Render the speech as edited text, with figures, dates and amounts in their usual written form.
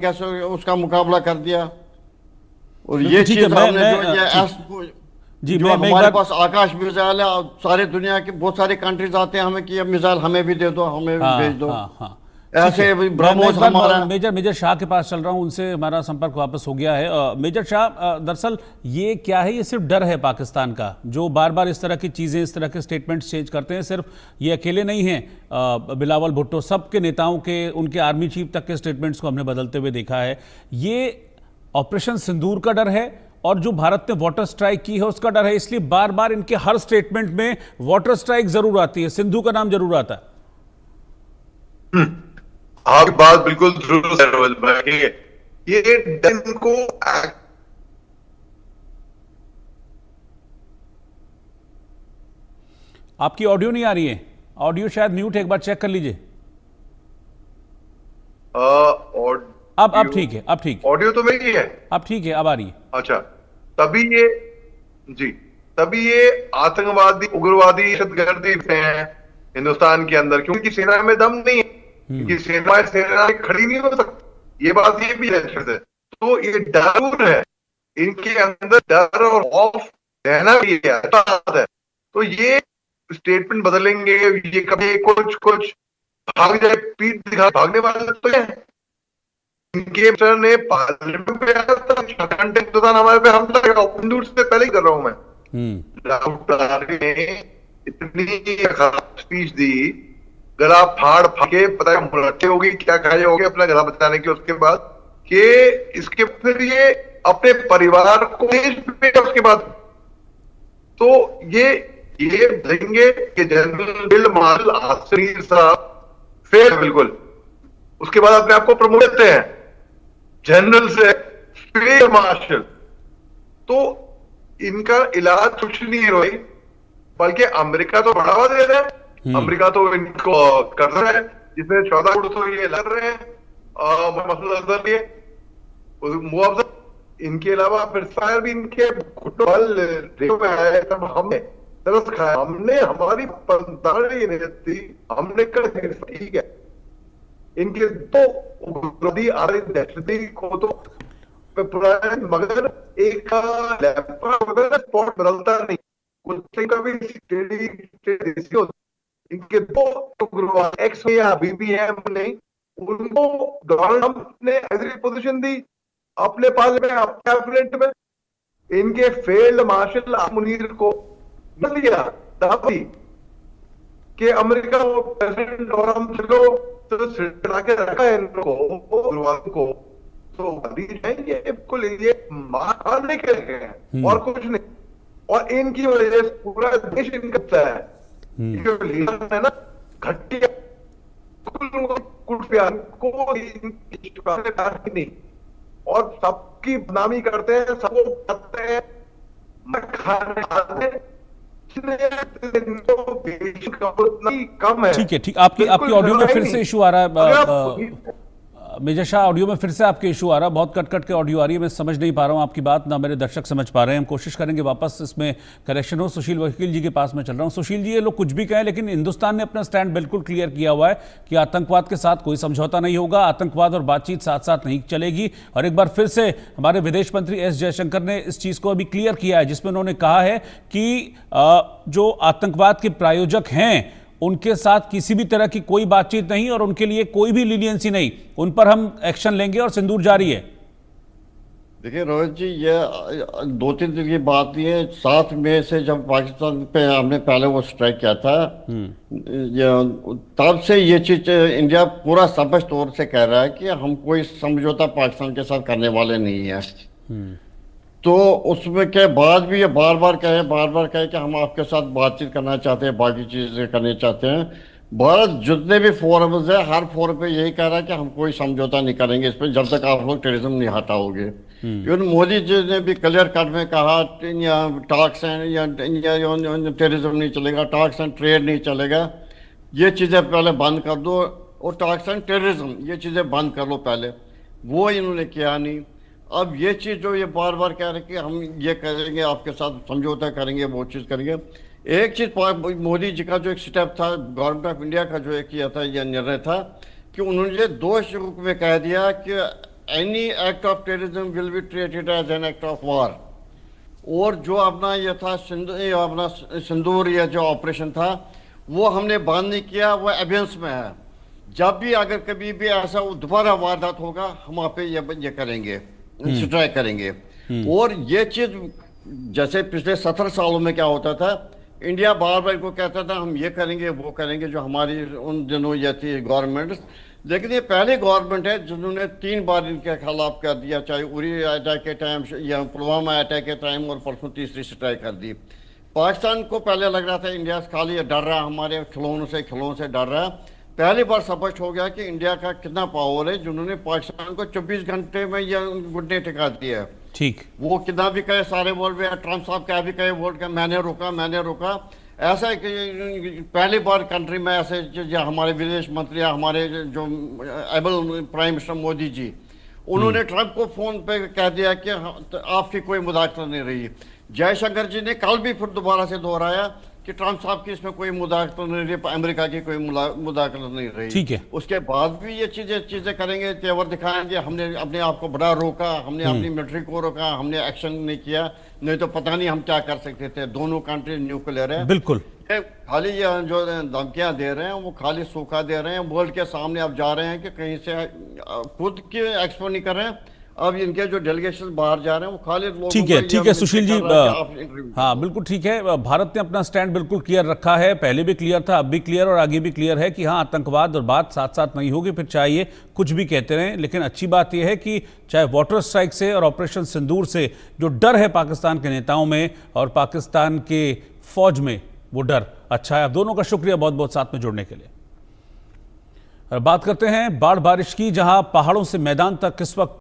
कैसे उसका मुकाबला कर दिया। और ये बिल्कुल ठीक है। चीज हमने जो ये ठीक। एस जी जो मैं एक हमारे बार। पास आकाश मिसाइल है, और सारे दुनिया की बहुत सारी कंट्रीज आते हैं हमें कि ये मिसाइल हमें भी दे दो, हमें भी भेज हाँ दो। हाँ हाँ। ठीक है। ऐसे भी मैं ब्रह्मोस एक बार हमारा। मेजर मेजर शाह के पास चल रहा हूँ, उनसे हमारा संपर्क वापस हो गया है। मेजर शाह, दरअसल ये क्या है? ये सिर्फ डर है पाकिस्तान का, जो बार बार इस तरह की चीज़ें, इस तरह के स्टेटमेंट्स चेंज करते हैं। सिर्फ ये अकेले नहीं हैं, बिलावल भुट्टो, सबके नेताओं के, उनके आर्मी चीफ तक के स्टेटमेंट्स को हमने बदलते हुए देखा है। ये ऑपरेशन सिंदूर का डर है और जो भारत ने वाटर स्ट्राइक की है उसका डर है, इसलिए बार बार इनके हर स्टेटमेंट में वाटर स्ट्राइक जरूर आती है, सिंधु का नाम जरूर आता है। आपकी बात बिल्कुल दुरुस्त है रोहित भाई। ये डन को आपकी ऑडियो नहीं आ रही है, ऑडियो शायद म्यूट है, एक बार चेक कर लीजिए। अब ठीक है, अब ठीक, ऑडियो तो मेरी है। अब ठीक है, अब आ रही है। अच्छा, तभी ये जी तभी ये आतंकवादी उग्रवादी दहशतगर्दी हैं हिंदुस्तान के अंदर, क्योंकि सेना में दम नहीं है, क्योंकि सेना खड़ी नहीं हो सकती। ये बात ये भी है से। तो ये डर है इनके अंदर, डर और खौफ रहना भी है। तो ये स्टेटमेंट बदलेंगे, ये कभी कुछ कुछ भाग जाए, पीठ दिखा भागने वाले तो है। इनके सर ने पार्लियामेंट पे आया था, 6 घंटे हिंदुस्तान हमारे पे हमला करा, हिंदू से पहले ही कर रहा हूं मैं। राहुल ने इतनी खराब स्पीच दी, गला फाड़ के पता है मुलाकातें होगी, क्या खाए होगी अपना गला बचाने के, उसके बाद कि इसके फिर ये अपने परिवार को उसके बाद तो ये देंगे कि जनरल फील्ड मार्शल आसिफ साहब फेल बिल्कुल, उसके बाद अपने आप को प्रमोट करते हैं जनरल से फील्ड मार्शल। तो इनका इलाज कुछ नहीं है रोहित, बल्कि अमेरिका तो बढ़ावा दे रहा है, अमेरिका तो इनको कर रहा है, जिसमें 14 करोड़ तो ये लड़ रहे हैं मसूद अजहर लिए मुआवजा। इनके अलावा फिर फायर भी इनके घुटबल में आया, तब हमने तरस खाया, हमने हमारी पंताली थी, हमने कर ठीक है। इनके तो उग्रवादी दहशती को तो मगर एक स्पॉट बदलता नहीं, कुछ का भी इनके दो उग्रवाद एक्स या बीबीएम नहीं, उनको डोनाल्ड ट्रंप ने ऐसी पोजीशन दी अपने पार्लियामेंट कैबिनेट में। इनके फील्ड मार्शल मुनीर को लिया दावी कि अमेरिका वो प्रेसिडेंट और हम चलो तो छिड़ा के रखा है इनको को, तो जाएंगे बिल्कुल, ये मारने के हैं और कुछ नहीं। और इनकी वजह से पूरा देश इनका है, जो लीडर है ना घटिया कुट को नहीं, और सबकी बदनामी करते हैं, सबको करते हैं खाने कम है। ठीक है, ठीक। आपकी आपकी ऑडियो में फिर से इशू आ रहा है मेजर शाह, ऑडियो में फिर से आपके इशू आ रहा है, बहुत कट कट के ऑडियो आ रही है, मैं समझ नहीं पा रहा हूँ आपकी बात, ना मेरे दर्शक समझ पा रहे हैं। हम कोशिश करेंगे वापस इसमें करेक्शन हो। सुशील वकील जी के पास मैं चल रहा हूँ। सुशील जी, ये लोग कुछ भी कहें, लेकिन हिंदुस्तान ने अपना स्टैंड बिल्कुल क्लियर किया हुआ है कि आतंकवाद के साथ कोई समझौता नहीं होगा, आतंकवाद और बातचीत साथ साथ नहीं चलेगी। और एक बार फिर से हमारे विदेश मंत्री एस जयशंकर ने इस चीज़ को अभी क्लियर किया है, जिसमें उन्होंने कहा है कि जो आतंकवाद के प्रायोजक हैं उनके साथ किसी भी तरह की कोई बातचीत नहीं और उनके लिए कोई भी लीनियंसी नहीं, उन पर हम एक्शन लेंगे और सिंदूर जारी है। देखिए रोहित जी, ये 2-3 दिन की बात नहीं है। 7 मई से जब पाकिस्तान पे हमने पहले वो स्ट्राइक किया था, तब से ये चीज इंडिया पूरा स्पष्ट तौर से कह रहा है कि हम कोई समझौता पाकिस्तान के साथ करने वाले नहीं है। तो उसमें के बाद भी ये बार बार कहे कि हम आपके साथ बातचीत करना चाहते हैं, बाकी चीजें करना चाहते हैं। भारत जितने भी फोरम्स है, हर फोरम पे यही कह रहा है कि हम कोई समझौता नहीं करेंगे इस पर, जब तक आप लोग टेररिज्म नहीं हटाओगे। इवन मोदी जी ने भी क्लियर कट में कहा टॉक्स एंड टेररिज्म नहीं चलेगा, टॉक्स एंड ट्रेड नहीं चलेगा, ये चीजें पहले बंद कर दो, और टॉक्स एंड टेररिज्म ये चीजें बंद कर लो पहले। वो इन्होंने किया नहीं। अब ये चीज़ जो ये बार बार कह रहे हैं कि हम ये करेंगे, आपके साथ समझौता करेंगे, वो चीज़ करेंगे। एक चीज़ मोदी जी का जो एक स्टेप था, गवर्नमेंट ऑफ इंडिया का जो एक किया था, यह निर्णय था कि उन्होंने 2 शुरू में कह दिया कि any act of terrorism will be treated as an act of war. और जो अपना ये था अपना सिंदूर या जो ऑपरेशन था वो हमने बंद नहीं किया, वो एविडेंस में है। जब भी अगर कभी भी ऐसा दोबारा वारदात होगा हम वहाँ पे ये करेंगे, स्ट्राइक करेंगे। और ये चीज जैसे पिछले 17 सालों में क्या होता था, इंडिया बार बार को कहता था हम ये करेंगे वो करेंगे, जो हमारी उन दिनों ये थी गवर्नमेंट। लेकिन ये पहली गवर्नमेंट है जिन्होंने 3 बार इनके खिलाफ कर दिया, चाहे उरी अटैक के टाइम या पुलवामा अटैक के टाइम, और परसों तीसरी स्ट्राइक कर दी। पाकिस्तान को पहले लग रहा था इंडिया खाली डर रहा, हमारे खिलौनों से डर रहा। पहली बार स्पष्ट हो गया कि इंडिया का कितना पावर है, जिन्होंने पाकिस्तान को 24 घंटे में यह घुटने टिका दिया है। ठीक, वो कितना भी कहे, सारे बोल रहे हैं, ट्रम्प साहब क्या भी कहे, वोट का मैंने रोका। ऐसा है कि पहली बार कंट्री में ऐसे जो हमारे विदेश मंत्री, हमारे जो able prime minister Modi ji, उन्होंने ट्रम्प को फोन पे कह दिया कि आपकी कोई मुदाखलत नहीं रही। जयशंकर जी ने कल भी फिर दोबारा से दोहराया कि ट्रम्प साहब की इसमें कोई मुदाखलत नहीं रही, अमेरिका की कोई मुदाखलत नहीं रही। ठीक है, उसके बाद भी ये चीजें करेंगे, तेवर दिखाएंगे, हमने अपने आप को बड़ा रोका, हमने अपनी मिलिट्री को रोका, हमने एक्शन नहीं किया, नहीं तो पता नहीं हम क्या कर सकते थे। दोनों कंट्री न्यूक्लियर है। बिल्कुल, खाली ये जो धमकियां दे रहे हैं वो खाली सूखा दे रहे हैं, वर्ल्ड के सामने अब जा रहे हैं कि कहीं से खुद के एक्सपो नहीं कर रहे हैं। अब इनके जो डेलीगेशन बाहर जा रहे हैं वो खाली लोगों ठीक है सुशील जी, हाँ बिल्कुल ठीक है। भारत ने अपना स्टैंड बिल्कुल क्लियर रखा है, पहले भी क्लियर था, अब भी क्लियर और आगे भी क्लियर है कि हाँ आतंकवाद और बात साथ साथ नहीं होगी, फिर चाहिए कुछ भी कहते रहें। लेकिन अच्छी बात यह है कि चाहे वाटर स्ट्राइक से और ऑपरेशन सिंदूर से जो डर है पाकिस्तान के नेताओं में और पाकिस्तान के फौज में, वो डर अच्छा है। आप दोनों का शुक्रिया बहुत बहुत साथ में जुड़ने के लिए। बात करते हैं बाढ़ बारिश की, जहां पहाड़ों से मैदान तक इस वक्त